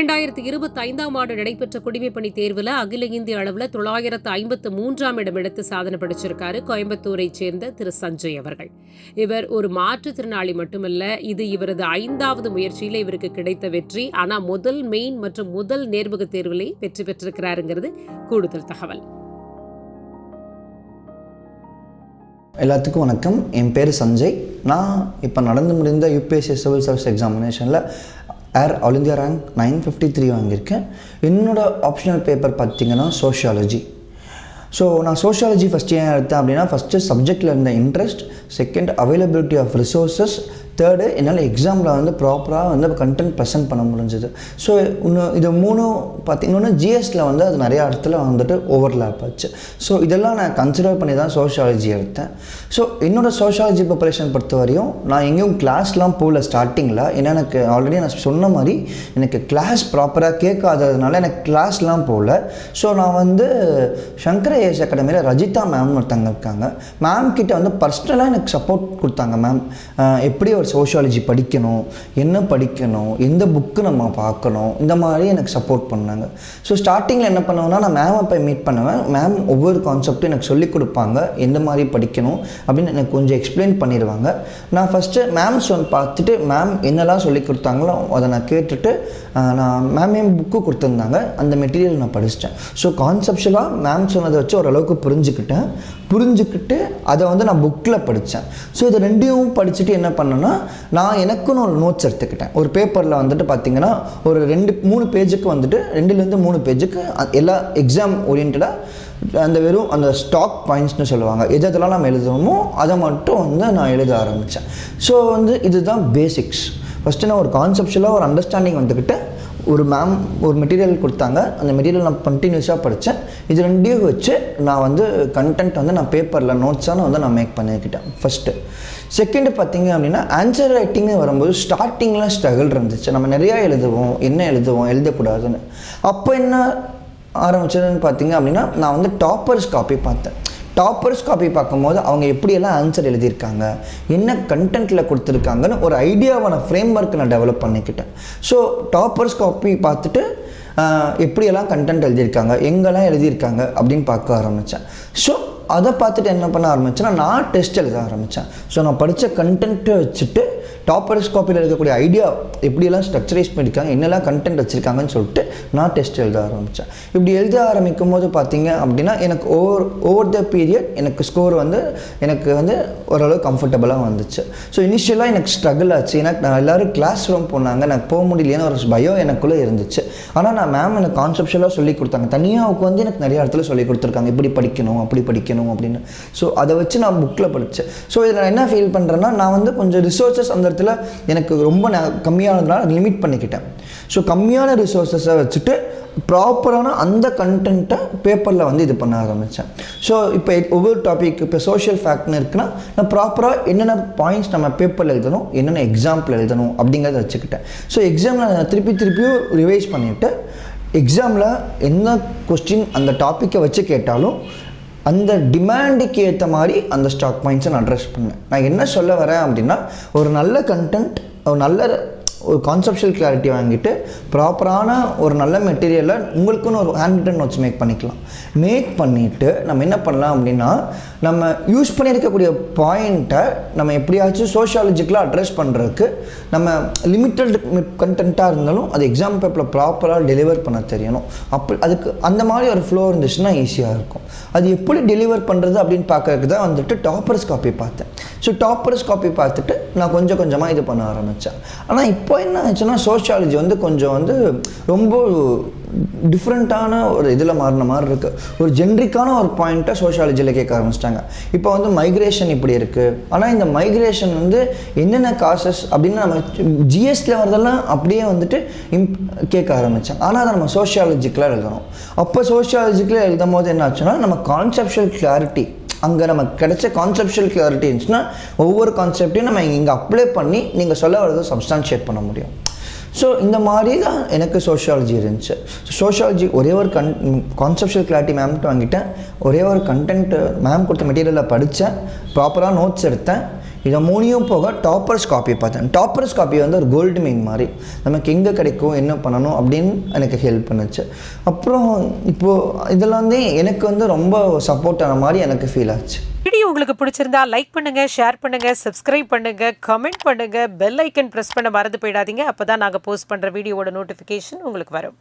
2025ஆம் ஆண்டு நடைபெற்ற குடிமைப்பணி தேர்வில் அகில இந்திய அளவில் 953ஆம் இடம் எடுத்து சாதனை படைச்சிருக்காரு கோயம்புத்தூரை சேர்ந்த திரு சஞ்சய் அவர்கள். இவர் ஒரு மாற்றுத்திறனாளி மட்டுமல்ல, இது இவரது 5வது முயற்சியில் இவருக்கு கிடைத்த வெற்றி. ஆனால் முதல் மெயின் மற்றும் முதல் நேர்முக தேர்விலே வெற்றி பெற்றிருக்கிறாருங்கிறது கூடுதல் தகவல். எல்லாத்துக்கும் வணக்கம். என் பேர் சஞ்சய். நான் இப்போ நடந்து முடிந்த யூபிஎஸ்சி சிவில் சர்வீஸ் எக்ஸாமினேஷனில் ஆல் இந்தியா ரேங்க் 953 வாங்கியிருக்கேன். என்னோடய ஆப்ஷனல் பேப்பர் பார்த்திங்கன்னா சோஷியாலஜி. ஸோ நான் சோஷியாலஜி ஃபஸ்ட்டு ஏன் எடுத்தேன் அப்படின்னா, ஃபஸ்ட்டு சப்ஜெக்டில் இருந்த interest, second availability of resources, third என்னால் எக்ஸாமில் வந்து ப்ராப்பராக வந்து கண்டென்ட் ப்ரெசென்ட் பண்ண முடிஞ்சது. ஸோ இது மூணும் பார்த்திங்கன்னா ஜிஎஸ்டில் வந்து அது நிறையா இடத்துல வந்துட்டு ஓவர்லேப் ஆச்சு. ஸோ இதெல்லாம் நான் கன்சிடர் பண்ணி தான் சோஷியாலஜி எடுத்தேன். ஸோ என்னோடய சோஷியாலஜி ப்ரிப்பரேஷன் பொறுத்த வரையும் நான் எங்கேயும் கிளாஸ்லாம் போகல ஸ்டார்டிங்கில். ஏன்னா எனக்கு ஆல்ரெடி நான் சொன்ன மாதிரி எனக்கு கிளாஸ் ப்ராப்பராக கேட்காததுனால எனக்கு கிளாஸ்லாம் போகல. ஸோ நான் வந்து சங்கர ஏஎஸ் அகாடமியில் ரஜிதா மேம்னு ஒருத்தங்க இருக்காங்க. மேம் கிட்ட வந்து பர்சனலாக எனக்கு சப்போர்ட் கொடுத்தாங்க. மேம் எப்படி ஒரு சோஷியாலஜி படிக்கணும், என்ன படிக்கணும், எந்த புக்கு நம்ம பார்க்கணும், இந்த மாதிரி எனக்கு சப்போர்ட் பண்ணாங்க. ஸோ ஸ்டார்டிங்கில் என்ன பண்ணுவேன்னா, நான் மேமை போய் மீட் பண்ணுவேன். மேம் ஒவ்வொரு கான்செப்டும் எனக்கு சொல்லிக் கொடுப்பாங்க, எந்த மாதிரி படிக்கணும் அப்படின்னு எனக்கு கொஞ்சம் எக்ஸ்பிளைன் பண்ணிடுவாங்க. நான் ஃபஸ்ட்டு மேம் பார்த்துட்டு மேம் என்னெல்லாம் சொல்லி கொடுத்தாங்களோ அதை நான் கேட்டுட்டு நான் மேமே புக்கு கொடுத்துருந்தாங்க, அந்த மெட்டீரியல் நான் படிச்சிட்டேன். ஸோ கான்செப்ஷுவலாக மேம் சொன்னதை வச்சு ஓரளவுக்கு புரிஞ்சுக்கிட்டு அதை வந்து நான் புக்கில் படித்தேன். ஸோ இது ரெண்டையும் படிச்சுட்டு என்ன பண்ணேன்னா, நான் எனக்குன்னு ஒரு நோட்ஸ் எடுத்துக்கிட்டேன். ஒரு பேப்பரில் வந்துட்டு பார்த்திங்கன்னா ஒரு 2-3 பேஜுக்கு வந்துட்டு 2-3 பேஜுக்கு எல்லா எக்ஸாம் ஓரியன்டாக அந்த வெறும் அந்த ஸ்டாக் பாயிண்ட்ஸ்னு சொல்லுவாங்க, எதெல்லாம் நம்ம எழுதுவோமோ அதை மட்டும் வந்து நான் எழுத ஆரம்பித்தேன். ஸோ வந்து இதுதான் பேசிக்ஸ். ஃபஸ்ட்டு நான் ஒரு கான்செப்ஷுவலாக ஒரு அண்டர்ஸ்டாண்டிங் வந்துக்கிட்டு ஒரு மேம் ஒரு மெட்டீரியல் கொடுத்தாங்க, அந்த மெட்டீரியல் நான் கண்டினியூஸாக படித்தேன். இது ரெண்டையும் வச்சு நான் வந்து கண்டென்ட் வந்து நான் பேப்பரில் நோட்ஸான வந்து நான் மேக் பண்ணிக்கிட்டேன் ஃபஸ்ட்டு. செகண்டு பார்த்திங்க அப்படின்னா, ஆன்சர் ரைட்டிங்கு வரும்போது ஸ்டார்டிங்கில் ஸ்ட்ரகிள் இருந்துச்சு. நம்ம நிறையா எழுதுவோம், என்ன எழுதக்கூடாதுன்னு. அப்போ என்ன ஆரம்பிச்சதுன்னு பார்த்திங்க அப்படின்னா, நான் வந்து டாப்பர்ஸ் காப்பி பார்த்தேன். டாப்பர்ஸ் காப்பி பார்க்கும்போது அவங்க எப்படியெல்லாம் ஆன்சர் எழுதியிருக்காங்க, என்ன கண்டென்ட்டில் கொடுத்துருக்காங்கன்னு ஒரு ஐடியாவான ஃப்ரேம் ஒர்க் நான் டெவலப் பண்ணிக்கிட்டேன். ஸோ டாப்பர்ஸ் காப்பி பார்த்துட்டு எப்படியெல்லாம் கண்டென்ட் எழுதியிருக்காங்க, எங்கெல்லாம் எழுதியிருக்காங்க அப்படின்னு பார்க்க ஆரம்பித்தேன். ஸோ அதை பார்த்துட்டு என்ன பண்ண ஆரம்பித்தேன்னா, நான் டெஸ்ட் எழுத ஆரம்பித்தேன். ஸோ நான் படித்த கண்டென்ட்டை வச்சுட்டு டாப்பர்ஸ் காப்பியில் இருக்கக்கூடிய ஐடியா எப்படியெல்லாம் ஸ்ட்ரக்சரைஸ் பண்ணியிருக்காங்க, என்னெல்லாம் கண்டென்ட் வச்சுருக்காங்கன்னு சொல்லிட்டு நான் டெஸ்ட் எழுத ஆரம்பித்தேன். இப்படி எழுத ஆரம்பிக்கும் போது பார்த்திங்க அப்படின்னா எனக்கு ஓவர் த பீரியட் எனக்கு ஸ்கோர் வந்து எனக்கு வந்து ஓரளவு கம்ஃபர்டபுளாக வந்துச்சு. ஸோ இனிஷியலாக எனக்கு ஸ்ட்ரகிள் ஆச்சு. எனக்கு நான் எல்லோரும் கிளாஸ் ரூம் போனாங்க, எனக்கு போக முடியலைன்னு ஒரு பயம் எனக்குள்ளே இருந்துச்சு. ஆனால் நான் மேம் எனக்கு கான்செப்ஷுவலாக சொல்லி கொடுத்தாங்க. தனியாக உட்காந்து எனக்கு நிறைய இடத்துல சொல்லி கொடுத்துருக்காங்க, இப்படி படிக்கணும் அப்படி படிக்கணும் அப்படின்னு. ஸோ அதை வச்சு நான் புக்கில் படித்தேன். ஸோ இதில் நான் என்ன ஃபீல் பண்ணுறேன்னா, நான் வந்து கொஞ்சம் ரிசோர்ஸஸ் அந்த இடத்துல எனக்கு ரொம்ப கம்மியானதுனால லிமிட் பண்ணிக்கிட்டேன். ஸோ கம்மியான ரிசோர்ஸஸை வச்சுட்டு ப்ராப்பரான அந்த கண்டென்ட்டை பேப்பரில் வந்து இது பண்ண ஆரம்பித்தேன். ஸோ இப்போ ஒவ்வொரு டாபிக் இப்போ சோஷியல் ஃபேக்ட்னு இருக்குன்னா, நான் ப்ராப்பராக என்னென்ன பாயிண்ட்ஸ் நம்ம பேப்பரில் எழுதணும், என்னென்ன எக்ஸாம்பிள் எழுதணும் அப்படிங்கிறத வச்சுக்கிட்டேன். ஸோ எக்ஸாமில் நான் திருப்பியும் ரிவைஸ் பண்ணிவிட்டு எக்ஸாமில் என்ன கொஸ்டின் அந்த டாப்பிக்கை வச்சு கேட்டாலும் அந்த டிமாண்டுக்கு ஏற்ற மாதிரி அந்த ஸ்டாக் பாயிண்ட்ஸை நான் அட்ரஸ் பண்ணேன். நான் என்ன சொல்ல வரேன் அப்படின்னா, ஒரு நல்ல கண்டென்ட், ஒரு கான்செப்ஷுவல் கிளாரிட்டி வாங்கிட்டு ப்ராப்பரான ஒரு நல்ல மெட்டீரியலை உங்களுக்குன்னு ஒரு ஹேண்ட் ரிட்டன் நோட்ஸ் மேக் பண்ணிவிட்டு நம்ம என்ன பண்ணலாம் அப்படின்னா, நம்ம யூஸ் பண்ணியிருக்கக்கூடிய பாயிண்ட்டை நம்ம எப்படியாச்சும் சோஷியாலஜிக்கலாக அட்ரஸ் பண்ணுறதுக்கு நம்ம லிமிட்டட் கண்டென்ட்டாக இருந்தாலும் அது எக்ஸாம் பேப்பரில் ப்ராப்பராக டெலிவர் பண்ண தெரியணும். அதுக்கு அந்த மாதிரி ஒரு ஃப்ளோ இருந்துச்சுன்னா ஈஸியாக இருக்கும். அது எப்படி டெலிவர் பண்ணுறது அப்படின்னு பார்க்கறதுக்கு தான் வந்துட்டு டாப்பர்ஸ் காப்பி பார்த்தேன். ஸோ டாப்பர்ஸ் காப்பி பார்த்துட்டு நான் கொஞ்சமாக இது பண்ண ஆரம்பித்தேன். ஆனால் இப்போ என்ன ஆச்சுன்னா, சோஷியாலஜி வந்து கொஞ்சம் வந்து ரொம்ப டிஃப்ரெண்ட்டான ஒரு இதில் மாறின மாதிரி இருக்குது. ஒரு ஜென்ரிக்கான ஒரு பாயிண்ட்டை சோஷியாலஜியில் கேட்க ஆரம்பிச்சிட்டாங்க. இப்போ வந்து மைக்ரேஷன் இப்படி இருக்குது, ஆனால் இந்த மைக்ரேஷன் வந்து என்னென்ன காசஸ் அப்படின்னு நம்ம ஜிஎஸ்டியில் வரதெல்லாம் அப்படியே வந்துட்டு கேட்க ஆரம்பித்தாங்க. ஆனால் அதை நம்ம சோஷியாலஜிக்கலாக எழுதணும். அப்போ சோஷியாலஜிக்கலாக எழுதும் போது என்ன ஆச்சுன்னா, நம்ம கான்செப்ஷுவல் கிளாரிட்டி அங்கே நமக்கு கிடைச்ச கான்செப்ஷுவல் கிளாரிட்டி இருந்துச்சுன்னா ஒவ்வொரு கான்செப்டையும் நம்ம இங்கே அப்ளை பண்ணி நீங்கள் சொல்ல வரதை சப்ஸ்டான்ஷியேட் பண்ண முடியும். ஸோ இந்த மாதிரி தான் எனக்கு சோஷியாலஜி இருந்துச்சு. சோஷியாலஜி ஒரே ஒரு கான்செப்ஷுவல் கிளாரிட்டி மேம்கிட்ட வாங்கிட்டேன். ஒரே ஒரு கண்டென்ட் மேம் கொடுத்த மெட்டீரியலில் படித்தேன், ப்ராப்பராக நோட்ஸ் எடுத்தேன். இதை மூணையும் போக டாப்பர்ஸ் காப்பி பார்த்தேன். டாப்பர்ஸ் காப்பி வந்து ஒரு கோல்டு மெயின் மாதிரி, நமக்கு எங்கே கிடைக்கும் என்ன பண்ணணும் அப்படின்னு எனக்கு ஹெல்ப் பண்ணுச்சு. அப்புறம் இப்போது இதெல்லாம் வந்து எனக்கு வந்து ரொம்ப சப்போர்ட் ஆன மாதிரி எனக்கு ஃபீல் ஆச்சு. வீடியோ உங்களுக்கு பிடிச்சிருந்தா லைக் பண்ணுங்க, ஷேர் பண்ணுங்க, சப்ஸ்கிரைப் பண்ணுங்க, கமெண்ட் பண்ணுங்க, பெல் ஐக்கன் பிரஸ் பண்ண மறந்து போயிடாதீங்க. அப்பதான் நாங்கள் போஸ்ட் பண்ற வீடியோவோட நோட்டிஃபிகேஷன் உங்களுக்கு வரும்.